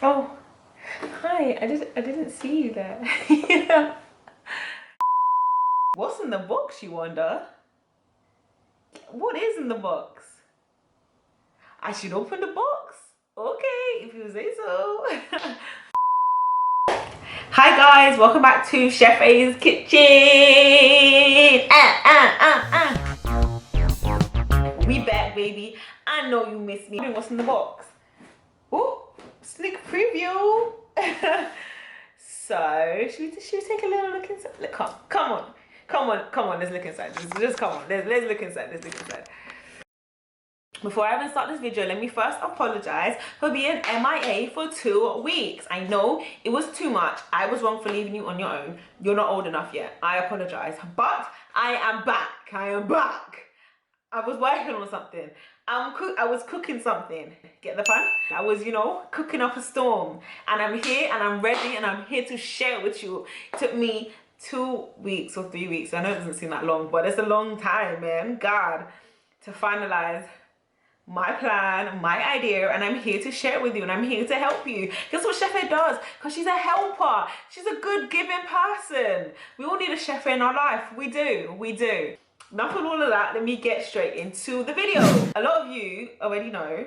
Oh, hi. I didn't see you there. Yeah. What's in the box, you wonder? What is in the box? I should open the box. Okay, if you say so. Hi guys, welcome back to Chefe's kitchen. We back, baby. I know you missed me. What's in the box? Ooh, sneak preview. So should we take a little look inside? Look, come on. Let's look inside. Just come on. Let's look inside. Before I even start this video, let me first apologize for being MIA for 2 weeks. I know it was too much. I was wrong for leaving you on your own. You're not old enough yet. I apologize. But I am back. I was working on something. I was cooking something. Get the fun? I was, cooking up a storm. And I'm here and I'm ready and I'm here to share it with you. It took me 2 weeks or 3 weeks. I know it doesn't seem that long, but it's a long time, man. God, to finalize my plan, my idea, and I'm here to share it with you and I'm here to help you. That's what Chefe does, because she's a helper. She's a good giving person. We all need a chef in our life. We do. Enough of all of that, let me get straight into the video. A lot of you already know,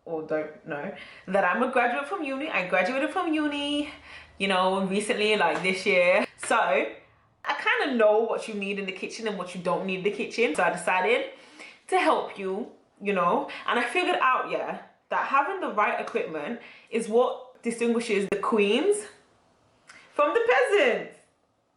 or don't know, that I'm a graduate from uni. I graduated from uni, recently, like this year. So I kind of know what you need in the kitchen and what you don't need in the kitchen. So I decided to help you, and I figured out, that having the right equipment is what distinguishes the queens from the peasants.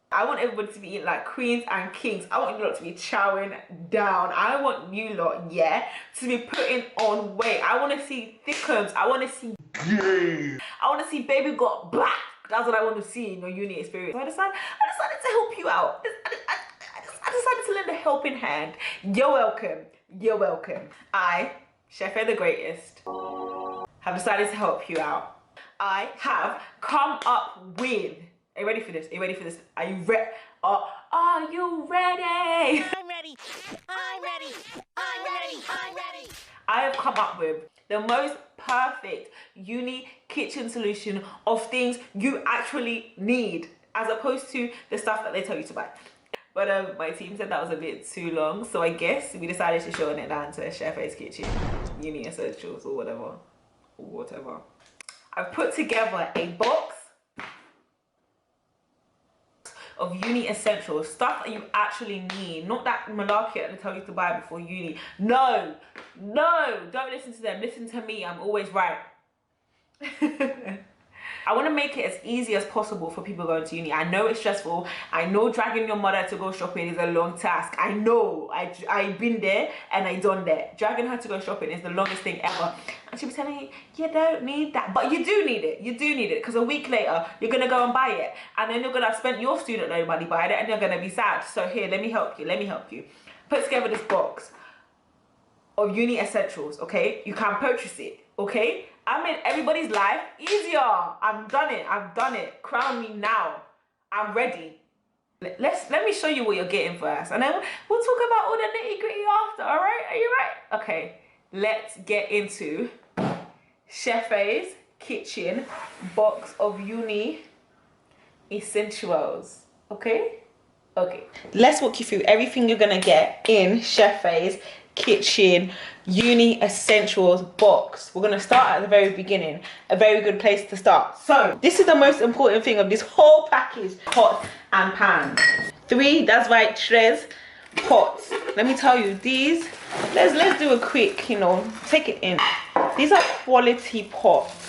I want everybody to be eating like queens and kings. I want you lot to be chowing down. I want you lot, to be putting on weight. I want to see thickums. I want to see gay. I want to see baby got black. That's what I want to see in your uni experience. So I decided to help you out. I decided to lend a helping hand. You're welcome. I, Chefe the Greatest, have decided to help you out. I have come up with... Are you ready for this? Are you ready? Are you ready? I'm ready. I have come up with the most perfect uni kitchen solution of things you actually need, as opposed to the stuff that they tell you to buy. But my team said that was a bit too long, so I guess we decided to shorten it down to Chefe's Kitchen, uni essentials or whatever. I've put together a box of uni essentials, stuff that you actually need, not that malarkey that they tell you to buy before uni. No, don't listen to them, listen to me. I'm always right. I want to make it as easy as possible for people going to uni. I know it's stressful. I know dragging your mother to go shopping is a long task. I know. I've been there and I done that. Dragging her to go shopping is the longest thing ever. And she'll be telling you, you don't need that. But you do need it. Because a week later, you're going to go and buy it. And then you're going to have spent your student loan money buying it and you're going to be sad. So here, let me help you. Put together this box of uni essentials, okay? You can purchase it, okay? I made everybody's life easier. I've done it. Crown me now. I'm ready. Let me show you what you're getting first, and then we'll talk about all the nitty-gritty after. All right? Are you right? Okay. Let's get into Chefe's Kitchen box of uni essentials. Okay. Let's walk you through everything you're gonna get in Chefe's Kitchen uni essentials box. We're gonna start at the very beginning, a very good place to start. So this is the most important thing of this whole package: pots and pans. 3, that's right, Shrez, pots. Let me tell you, these, let's do a quick, take it in. These are quality pots.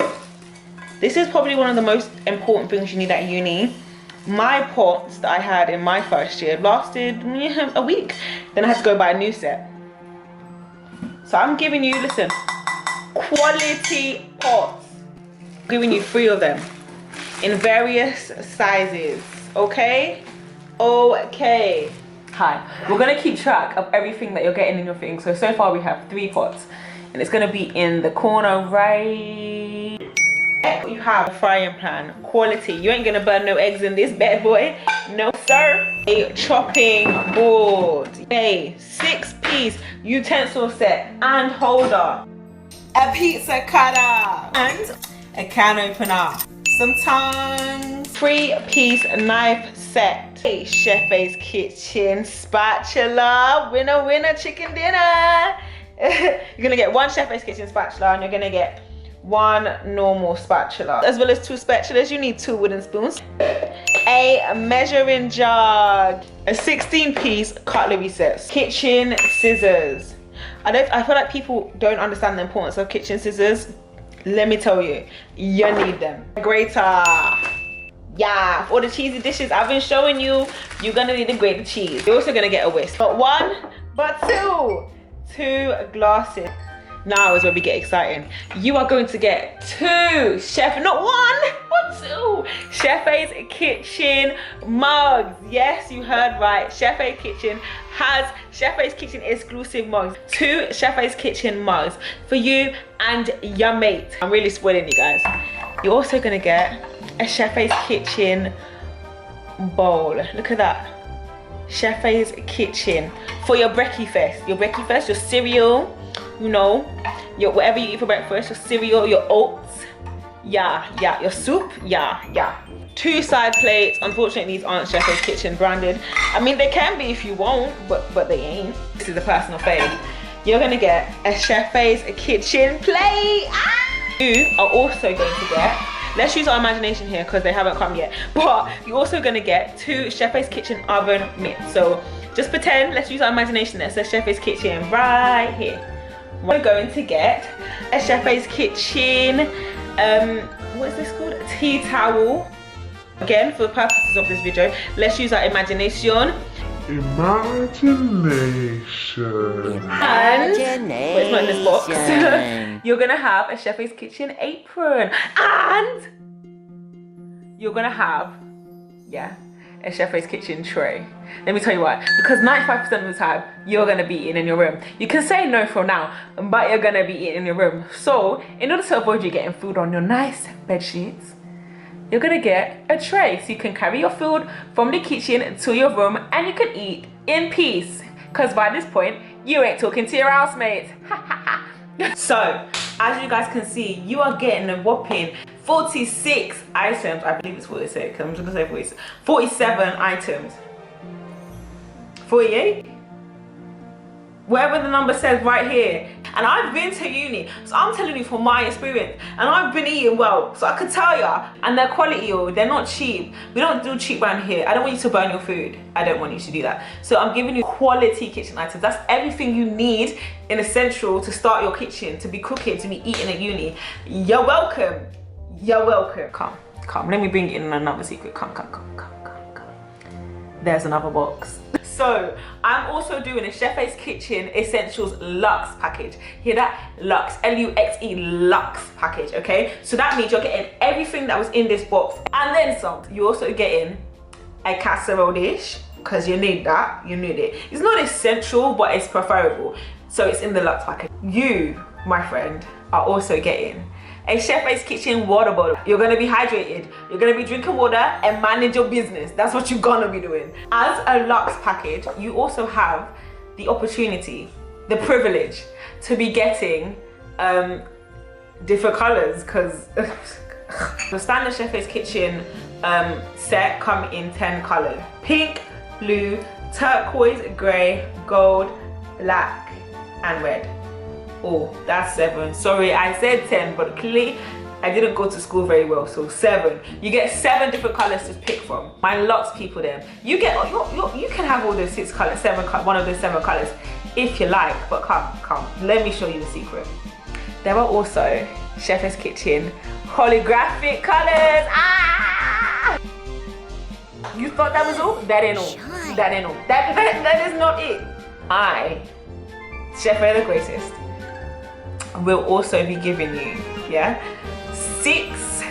This is probably one of the most important things you need at uni. My pots that I had in my first year lasted a week. Then I had to go buy a new set. So I'm giving you, listen, quality pots. I'm giving you 3 of them in various sizes, okay? Okay. Hi, we're gonna keep track of everything that you're getting in your thing. So far we have 3 pots, and it's gonna be in the corner right. You have a frying pan, quality. You ain't gonna burn no eggs in this bad boy, no sir. A chopping board, a 6-piece utensil set and holder, a pizza cutter, and a can opener, some tongs, 3-piece knife set, a Chefe's Kitchen spatula, winner winner chicken dinner. You're gonna get 1 Chefe's Kitchen spatula and you're gonna get 1 normal spatula, as well as 2 spatulas. You need 2 wooden spoons, a measuring jug, a 16-piece cutlery set, kitchen scissors. I feel like people don't understand the importance of kitchen scissors. Let me tell you, you need them. A grater. Yeah, for all the cheesy dishes I've been showing you, you're gonna need a grated cheese. You're also gonna get a whisk. Not 1, but 2 glasses. Now is where we get exciting. You are going to get 2 Chef, not 1, but 2 Chefe's Kitchen mugs. Yes, you heard right. Chefe's Kitchen has Chefe's Kitchen exclusive mugs. 2 Chefe's Kitchen mugs for you and your mate. I'm really spoiling you guys. You're also gonna get a Chefe's Kitchen bowl. Look at that. Chefe's Kitchen for your breakfast. Your cereal, you know, whatever you eat for breakfast, your cereal, your oats, yeah, your soup, yeah. 2 side plates. Unfortunately, these aren't Chefe's Kitchen branded. I mean, they can be if you want, but they ain't. This is a personal fave. You're gonna get a Chefe's Kitchen plate. You are also going to get, let's use our imagination here because they haven't come yet, but you're also gonna get 2 Chefe's Kitchen oven mitts. So just pretend, let's use our imagination. That says Chefe's Kitchen right here. We're going to get a Chefe's Kitchen, what is this called? A tea towel. Again, for the purposes of this video, let's use our imagination. Imagination. And it's not in this box. You're gonna have a Chefe's Kitchen apron, and you're gonna have, a Chefe's Kitchen tray. Let me tell you why. Because 95% of the time, you're gonna be eating in your room. You can say no for now, but you're gonna be eating in your room. So, in order to avoid you getting food on your nice bed sheets, you're gonna get a tray so you can carry your food from the kitchen to your room and you can eat in peace. Because by this point, you ain't talking to your housemates. So, as you guys can see, you are getting a whopping 46 items. I believe it's 46. I'm just gonna say 46. 47 items. 48? Whatever the number says right here. And I've been to uni, so I'm telling you from my experience. And I've been eating well, so I can tell ya. And their quality, they're not cheap. We don't do cheap around here. I don't want you to burn your food. I don't want you to do that. So I'm giving you quality kitchen items. That's everything you need in essential to start your kitchen, to be cooking, to be eating at uni. You're welcome. You're welcome. Come. Let me bring in another secret. Come. There's another box. So I'm also doing a Chefe's Kitchen Essentials Luxe package. Hear that? Luxe, L-U-X-E, Luxe package, okay? So that means you're getting everything that was in this box and then some. You're also getting a casserole dish, because you need that, you need it. It's not essential, but it's preferable. So it's in the Luxe package. You, my friend, are also getting a Chefe's Kitchen water bottle. You're gonna be hydrated. You're gonna be drinking water and manage your business. That's what you're gonna be doing. As a Luxe package, you also have the opportunity, the privilege to be getting different colors, because the standard Chefe's Kitchen set come in 10 colors. Pink, blue, turquoise, gray, gold, black, and red. Oh, that's 7. Sorry, I said 10, but clearly I didn't go to school very well, so 7. You get 7 different colors to pick from. My Luxe people then. You get, you can have all those 6 colors, 7, one of those 7 colors if you like, but come, let me show you the secret. There are also Chefe's Kitchen holographic colors. Ah! You thought that was all? That ain't all. That ain't all. That is not it. I, Chefe the greatest, will also be giving you 6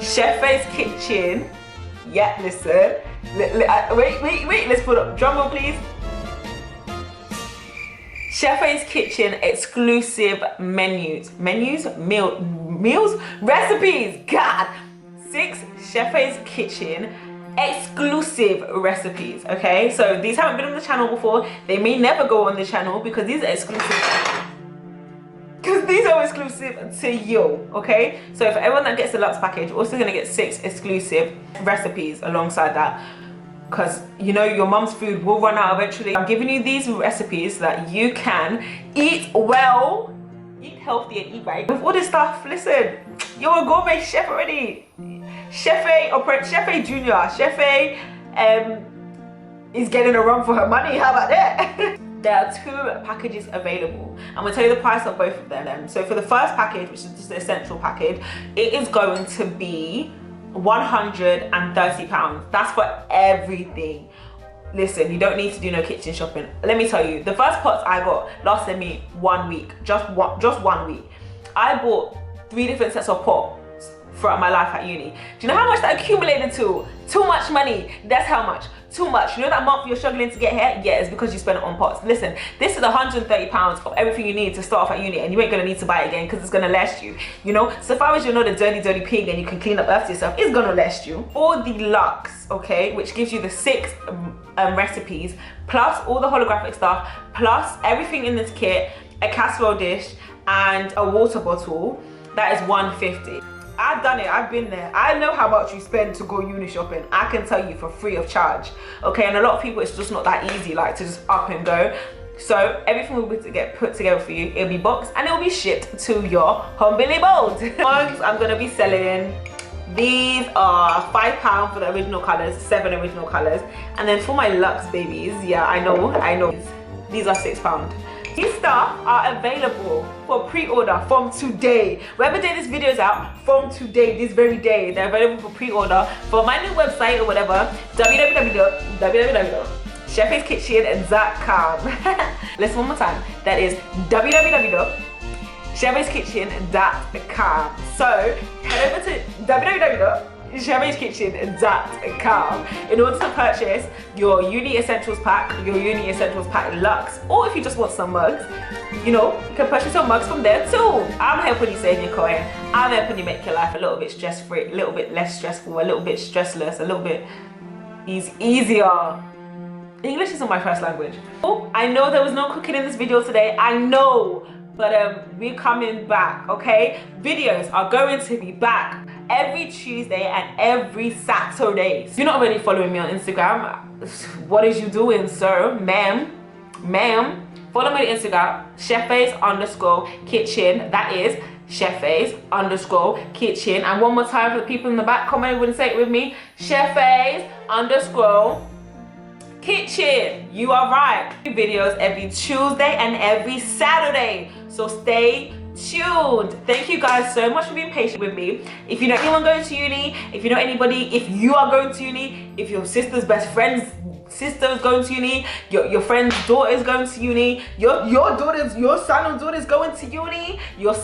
Chefe's Kitchen, listen, wait, let's put up drum roll please. Chefe's Kitchen exclusive meals, recipes, God, 6 Chefe's Kitchen exclusive recipes, okay? So these haven't been on the channel before. They may never go on the channel because these are exclusive. Because these are exclusive to you, okay? So for everyone that gets the Luxe package, you're also gonna get 6 exclusive recipes alongside that, because you know your mum's food will run out eventually. I'm giving you these recipes so that you can eat well, eat healthy and eat right. With all this stuff, listen, you're a gourmet chef already. Chefe Junior, Chefe is getting a run for her money. How about that? There are 2 packages available. I'm gonna tell you the price of both of them. So for the first package, which is just the essential package, it is going to be £130. That's for everything. Listen, you don't need to do no kitchen shopping. Let me tell you, the first pots I got lasted me 1 week, just 1 week. I bought 3 different sets of pots throughout my life at uni. Do you know how much that accumulated to? Too much money. That's how much. Too much. You know that month you're struggling to get here? Yeah, it's because you spent it on pots. Listen, this is £130 of everything you need to start off at uni, and you ain't gonna need to buy it again because it's gonna last you. You know, so if I was, you know, the dirty pig and you can clean up after yourself, it's gonna last you. For the Luxe, okay, which gives you the 6 recipes, plus all the holographic stuff, plus everything in this kit, a casserole dish and a water bottle, that is £150. I've done it, I've been there. I know how much you spend to go uni shopping. I can tell you for free of charge. Okay, and a lot of people, it's just not that easy, like to just up and go. So everything will be to get put together for you. It'll be boxed and it'll be shipped to your home Billy Bold. Mugs I'm gonna be selling. These are £5 for the original colors, 7 original colors. And then for my Luxe babies, yeah, I know. These are £6. These stuff are available for pre-order from today. Whatever day this video is out, from today, this very day, they're available for pre-order for my new website or whatever, www.chefeskitchen.com. Listen one more time, that is www.chefeskitchen.com. So head over to www.chefeskitchen.com in order to purchase your uni essentials pack, Luxe, or if you just want some mugs, you know, you can purchase some mugs from there too. I'm helping you save your coin. I'm helping you make your life a little bit stress-free, a little bit less stressful, a little bit stressless, a little bit easier. English isn't my first language. Oh, I know there was no cooking in this video today, I know, but we're coming back, okay? Videos are going to be back every Tuesday and every Saturday. If you're not already following me on Instagram, what is you doing, sir? Ma'am, follow me on Instagram, chefes_kitchen. That is chefes_kitchen. And one more time for the people in the back, come over and say it with me, chefes_kitchen. You are right. Videos every Tuesday and every Saturday. So stay tuned. Thank you guys so much for being patient with me. If you know anyone going to uni, if you know anybody, if you are going to uni, if your sister's best friend's sister is going to uni, your friend's daughter is going to uni, your son or daughter is going to uni, your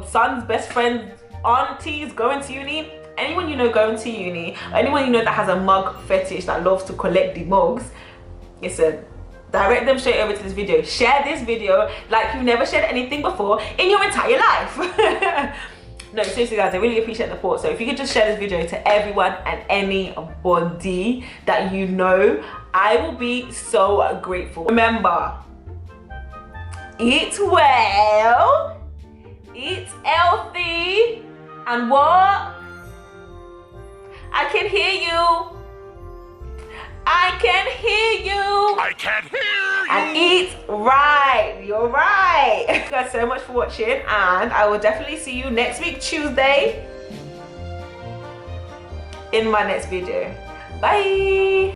son's best friend's auntie is going to uni, anyone you know going to uni, anyone you know that has a mug fetish that loves to collect the mugs, listen, direct them straight over to this video. Share this video like you've never shared anything before in your entire life. No, seriously guys, I really appreciate the support. So if you could just share this video to everyone and anybody that you know, I will be so grateful. Remember, eat well, eat healthy, and what? I can hear you. I can hear you. I can't hear you. And eat right. You're right. Thank you guys so much for watching, and I will definitely see you next week, Tuesday, in my next video. Bye.